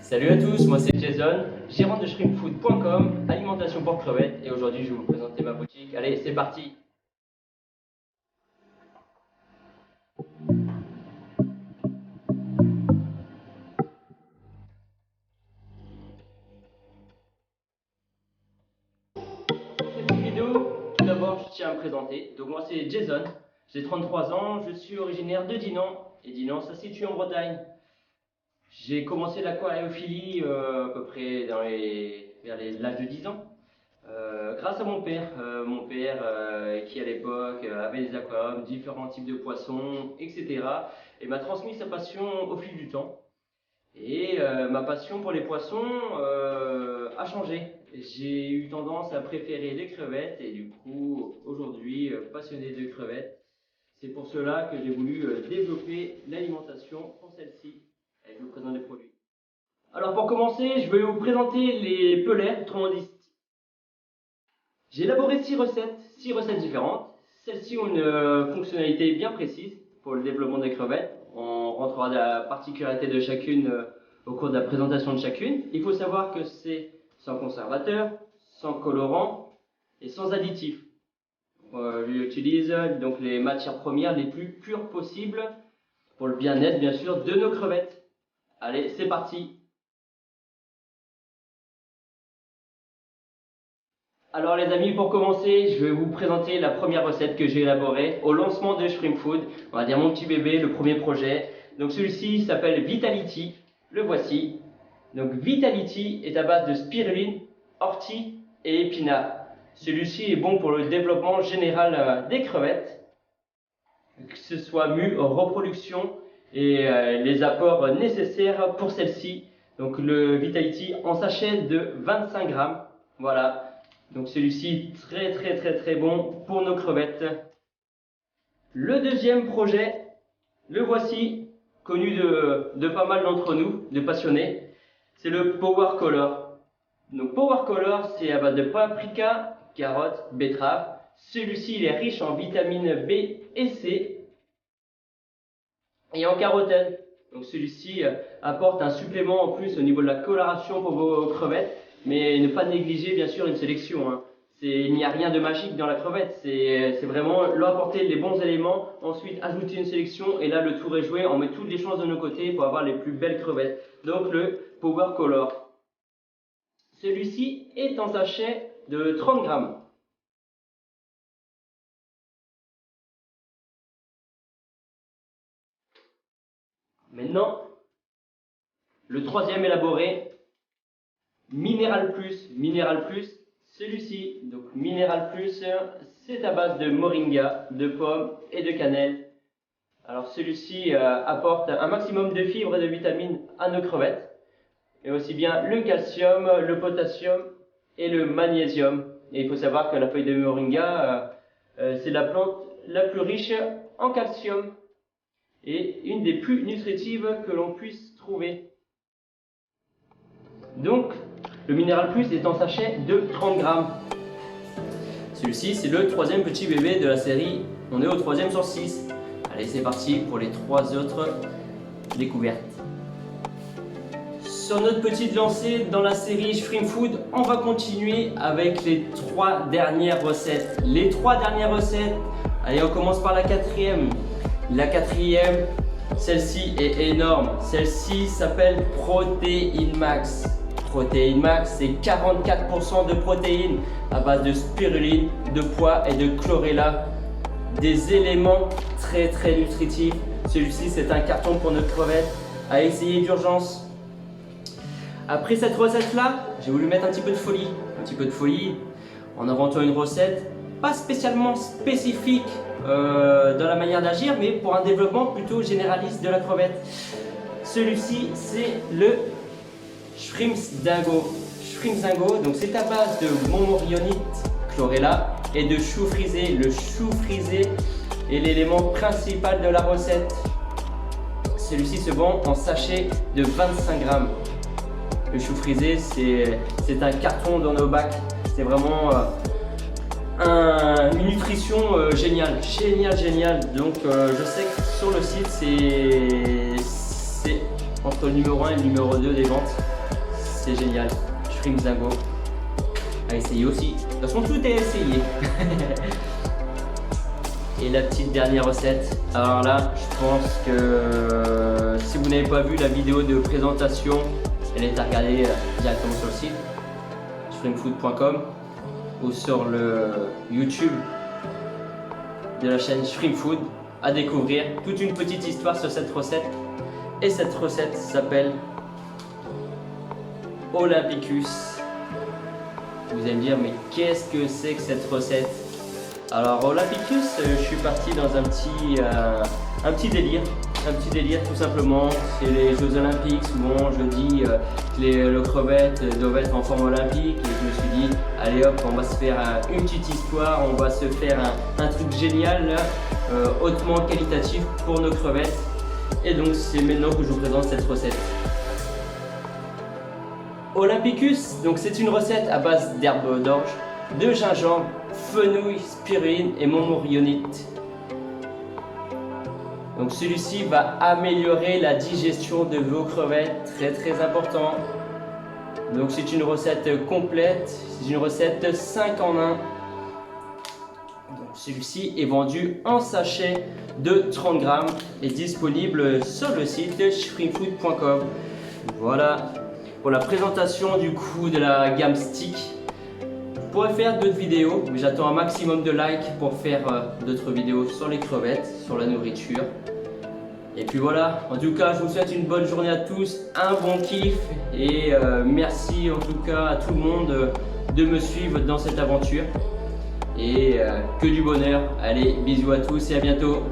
Salut à tous, moi c'est Jason, gérant de shrimpfood.com, alimentation pour crevettes, et aujourd'hui je vais vous présenter ma boutique. Allez, c'est parti! Pour cette vidéo, tout d'abord je tiens à me présenter. Donc moi c'est Jason, j'ai 33 ans, je suis originaire de Dinan, et Dinan ça se situe en Bretagne. J'ai commencé l'aquariophilie à peu près vers l'âge de 10 ans. Grâce à mon père, qui à l'époque avait des aquariums, différents types de poissons, etc. Et m'a transmis sa passion au fil du temps. Et ma passion pour les poissons a changé. J'ai eu tendance à préférer les crevettes et du coup aujourd'hui passionné de crevettes. C'est pour cela que j'ai voulu développer l'alimentation pour celle-ci. Et je vous présente les produits. Alors pour commencer, je vais vous présenter les pelets, autrement dit. J'ai élaboré 6 recettes différentes. Celles-ci ont une fonctionnalité bien précise pour le développement des crevettes. On rentrera dans la particularité de chacune au cours de la présentation de chacune. Il faut savoir que c'est sans conservateur, sans colorant et sans additif. J'utilise donc les matières premières les plus pures possibles pour le bien-être bien sûr de nos crevettes. Allez, c'est parti! Alors les amis, pour commencer, je vais vous présenter la première recette que j'ai élaborée au lancement de Shrimp Food. On va dire mon petit bébé, le premier projet. Donc celui-ci s'appelle Vitality, le voici. Donc Vitality est à base de spiruline, ortie et épinards. Celui-ci est bon pour le développement général des crevettes, que ce soit mue, reproduction et les apports nécessaires pour celle-ci. Donc le Vitality en sachet de 25 grammes, voilà. Donc celui-ci très bon pour nos crevettes. Le deuxième projet, le voici, connu de pas mal d'entre nous, de passionnés, c'est le Power Color. Donc Power Color, c'est à base de paprika, carottes, betterave. Celui-ci il est riche en vitamines B et C et en carotène. Donc celui-ci apporte un supplément en plus au niveau de la coloration pour vos crevettes. Mais ne pas négliger bien sûr une sélection. Hein. Il n'y a rien de magique dans la crevette, c'est vraiment leur apporter les bons éléments, ensuite ajouter une sélection et là le tour est joué, on met toutes les chances de nos côtés pour avoir les plus belles crevettes. Donc le Power Color. Celui-ci est en sachet de 30 grammes. Maintenant, le troisième élaboré. Minéral Plus, celui-ci, donc Minéral Plus, c'est à base de moringa, de pommes et de cannelle. Alors celui-ci apporte un maximum de fibres et de vitamines à nos crevettes, et aussi bien le calcium, le potassium et le magnésium. Et il faut savoir que la feuille de moringa, c'est la plante la plus riche en calcium et une des plus nutritives que l'on puisse trouver. Donc, le Minéral Plus est en sachet de 30 grammes. Celui-ci, c'est le troisième petit bébé de la série. On est au troisième sur 6. Allez, c'est parti pour les 3 autres découvertes. Sur notre petite lancée dans la série Shrimp Food, on va continuer avec les 3 dernières recettes. Les 3 dernières recettes, allez, on commence par la quatrième. La quatrième, celle-ci est énorme. Celle-ci s'appelle Protein Max. Protéine Max, c'est 44% de protéines à base de spiruline, de pois et de chlorella. Des éléments très nutritifs. Celui-ci, c'est un carton pour notre crevette à essayer d'urgence. Après cette recette-là, j'ai voulu mettre un petit peu de folie en inventant une recette pas spécialement spécifique dans la manière d'agir, mais pour un développement plutôt généraliste de la crevette. Celui-ci, c'est le Shrimp Dingo, donc c'est à base de montmorillonite, chlorella et de chou frisé. Le chou frisé est l'élément principal de la recette. Celui-ci se vend en sachet de 25 grammes. Le chou frisé, c'est un carton dans nos bacs. C'est vraiment une nutrition géniale. Donc je sais que sur le site, c'est entre le numéro 1 et le numéro 2 des ventes. C'est génial. Shrimp Zingo. À essayer aussi. De toute façon, tout est essayé. Et la petite dernière recette. Alors là, je pense que si vous n'avez pas vu la vidéo de présentation, elle est à regarder directement sur le site shrimpfood.com ou sur le YouTube de la chaîne Shrimp Food, à découvrir toute une petite histoire sur cette recette. Et cette recette s'appelle Olympicus. Vous allez me dire, mais qu'est-ce que c'est que cette recette? Alors Olympicus, je suis parti dans un petit délire tout simplement. C'est les Jeux Olympiques, souvent je dis que le crevette doit être en forme olympique, et je me suis dit, allez hop, on va se faire une petite histoire, on va se faire un truc génial, là, hautement qualitatif pour nos crevettes. Et donc c'est maintenant que je vous présente cette recette. Olympicus, donc c'est une recette à base d'herbes d'orge, de gingembre, fenouil, spiruline et montmorillonite. Donc celui-ci va améliorer la digestion de vos crevettes, très important. Donc c'est une recette complète, c'est une recette 5 en 1. Celui-ci est vendu en sachet de 30 grammes et disponible sur le site shrimpfood.com. Voilà pour la présentation du coup de la gamme stick. Je pourrais faire d'autres vidéos, mais j'attends un maximum de likes pour faire d'autres vidéos sur les crevettes, sur la nourriture. Et puis voilà, en tout cas je vous souhaite une bonne journée à tous, un bon kiff et merci en tout cas à tout le monde de me suivre dans cette aventure. Et que du bonheur. Allez, bisous à tous et à bientôt.